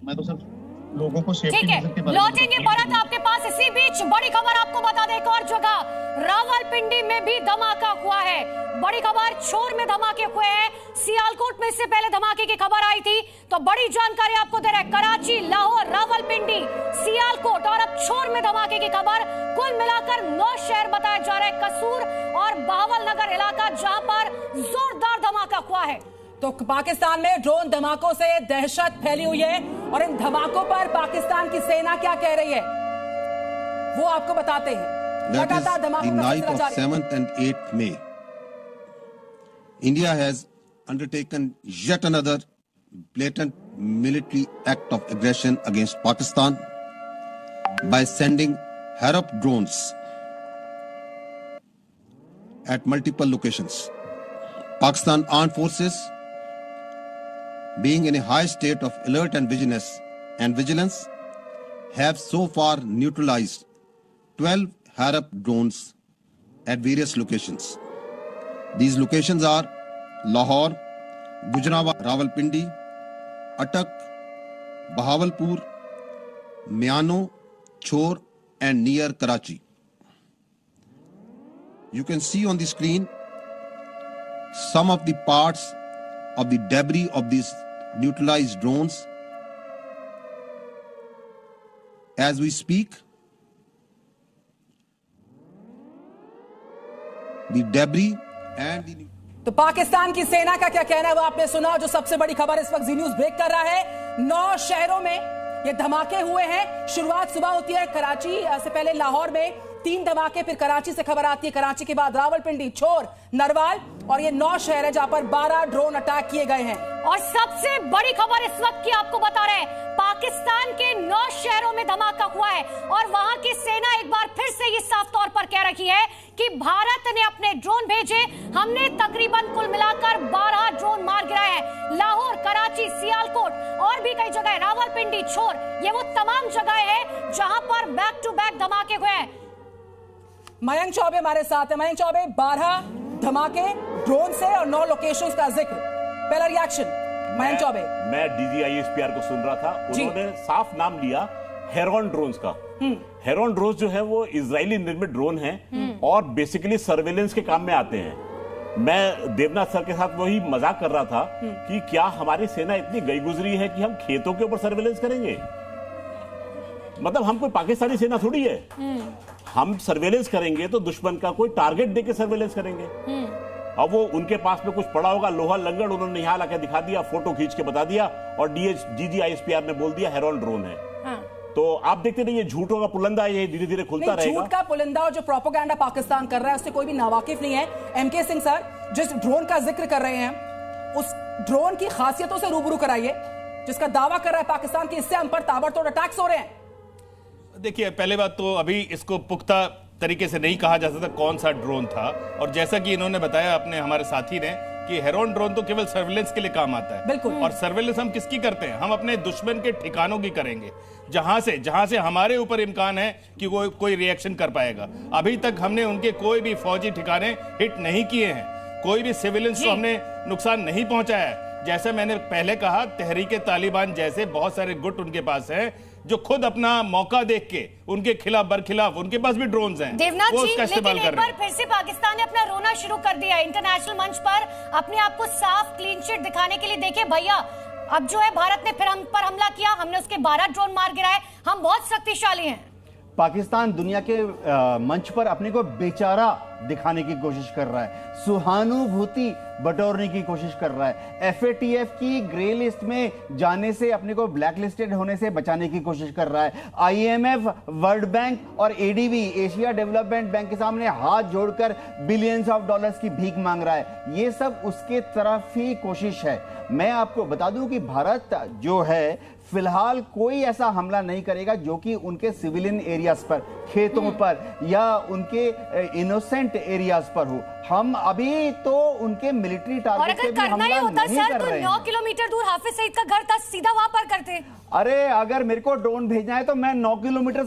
मैं तो सिर्फ लोगों को सेफ्टी ठीक है, लौटेंगे भरत आपके पास। इसी बीच बड़ी खबर आपको बता दें, एक और जगह रावलपिंडी में भी धमाका हुआ है। बड़ी खबर, छोर में धमाके हुए हैं। सियालकोट में इससे पहले धमाके की खबर आई थी, तो बड़ी जानकारी आपको दे रहे हैं। कराची, लाहौर, रावलपिंडी, सियालकोट और अब छोर में धमाके की खबर। कुल मिलाकर 9 शहर बताए जा रहे हैं, कसूर और बहावल नगर इलाका, जहां पर जोरदार धमाका हुआ है। तो पाकिस्तान में ड्रोन धमाकों से दहशत फैली हुई है और इन धमाकों पर पाकिस्तान की सेना क्या कह रही है वो आपको बताते हैं। लगातार धमाकों का सिलसिला जारी है। 7th and 8th May, India has undertaken yet another blatant military act of aggression against Pakistan by sending Harop drones at multiple locations. Pakistan Armed Forces, being in a high state of alert and vigilance, have so far neutralized 12 Harop drones at various locations. These locations are Lahore, Gujranwala, Rawalpindi, Attock, Bahawalpur, Miano, Chor, and near Karachi. You can see on the screen some of the parts of the debris of these neutralized drones. As we speak, the debris and the तो पाकिस्तान की सेना का क्या कहना है वो आपने सुना। जो सबसे बड़ी खबर इस वक्त जी न्यूज ब्रेक कर रहा है, 9 शहरों में ये धमाके हुए हैं। शुरुआत सुबह होती है कराची से पहले लाहौर में 3 धमाके, फिर कराची से खबर आती है, कराची के बाद रावलपिंडी, छोर, नरवाल और ये 9 शहर है जहां पर 12 ड्रोन अटैक किए गए हैं। और सबसे बड़ी खबर इस वक्त की आपको बता रहे हैं, पाकिस्तान के 9 शहरों में धमाका हुआ है और वहां की सेना एक बार फिर से ये साफ तौर पर कह रही है कि भारत ने अपने ड्रोन भेजे। हमने तकरीबन कुल मिलाकर 12 ड्रोन मार गिराए हैं। लाहौर, कराची, सियालकोट और भी कई जगह, रावलपिंडी, छोर, ये वो तमाम जगह है जहां पर बैक टू बैक धमाके हुए हैं। मयंक चौबे हमारे साथ है। मयंक चौबे, 12 धमाके ड्रोन से और 9 लोकेशंस का जिक्र, पहला रिएक्शन मयंक चौबे। मैं DGISPR को सुन रहा था, उन्होंने साफ नाम लिया हेरॉन ड्रोन्स का। हेरॉन ड्रोन्स जो है वो इजरायली निर्मित ड्रोन हैं और बेसिकली सर्वेलेंस के काम में आते हैं। मैं देवनाथ सर के साथ वही मजाक कर रहा था कि क्या हमारी सेना इतनी गई गुजरी है कि हम खेतों के ऊपर सर्वेलेंस करेंगे। मतलब हम कोई पाकिस्तानी सेना थोड़ी है, हम सर्वेलेंस करेंगे तो दुश्मन का कोई टारगेट देके सर्वेलेंस करेंगे। अब वो उनके पास में कुछ पड़ा होगा, लोहा लंगड़, उन्होंने यहाँ लाके दिखा दिया, फोटो खींच के बता दिया और DGISPR ने बोल दिया हेरॉन ड्रोन है। तो आप देखते रहिए, झूठों का पुलिंदा ये धीरे धीरे खुलता रहेगा। झूठ का पुलिंदा और जो प्रोपेगेंडा पाकिस्तान कर रहा है उससे कोई भी नावाकिफ नहीं है। MK सिंह सर, जिस ड्रोन का जिक्र कर रहे हैं उस ड्रोन की खासियतों से रूबरू कराइए, जिसका दावा कर रहा है पाकिस्तान की इससे हम पर ताबड़तोड़ अटैक्स हो रहे हैं। देखिए, पहले बात तो अभी इसको पुख्ता तरीके से नहीं कहा जा सकता कौन सा ड्रोन था, और जैसा कि इन्होंने बताया अपने हमारे साथी ने कि हेरॉन ड्रोन तो केवल सर्वेलेंस के लिए काम आता है। बिल्कुल। और सर्वेलेंस हम किसकी करते हैं? हम अपने दुश्मन के ठिकानों की करेंगे, जहां से हमारे ऊपर इम्कान है कि वो कोई रिएक्शन कर पाएगा। अभी तक हमने उनके कोई भी फौजी ठिकाने हिट नहीं किए हैं, कोई भी सिविलियंस को हमने नुकसान नहीं पहुंचाया है। जैसे मैंने पहले कहा, तहरीके तालिबान जैसे बहुत सारे गुट उनके पास हैं जो खुद अपना मौका देख के उनके खिलाफ बरखिलाफ, उनके पास भी ड्रोन्स हैं, देवनाथ वो जी, उसका इस्तेमाल कर लेकिन एक रहे हैं। बार फिर से पाकिस्तान ने अपना रोना शुरू कर दिया है इंटरनेशनल मंच पर, अपने आप को साफ क्लीन चिट दिखाने के लिए। देखिए भैया, अब जो है भारत ने फिर हम पर हमला किया, हमने उसके 12 ड्रोन मार गिराए, हम बहुत शक्तिशाली हैं। पाकिस्तान दुनिया के मंच पर अपने को बेचारा दिखाने की कोशिश कर रहा है, सहानुभूति बटोरने की कोशिश कर रहा है, FATF की ग्रे लिस्ट में जाने से, अपने को ब्लैक लिस्टेड होने से बचाने की कोशिश कर रहा है। IMF, वर्ल्ड बैंक और ADB, एशिया डेवलपमेंट बैंक के सामने हाथ जोड़कर बिलियंस ऑफ डॉलर्स की भीख मांग रहा है। ये सब उसके तरफ ही कोशिश है। मैं आपको बता दूं कि भारत जो है फिलहाल कोई ऐसा हमला नहीं करेगा जो कि उनके सिविलियन एरियाज पर, खेतों पर या उनके इनोसेंट एरियाज पर हो। हम अभी तो उनके मिलिट्री टारगेट पे भी हमला नहीं कर रहे हैं। 9 किलोमीटर दूर हाफिज सईद का घर था, सीधा वहां पर करते। अरे अगर मेरे को ड्रोन भेजना है तो मैं 9 किलोमीटर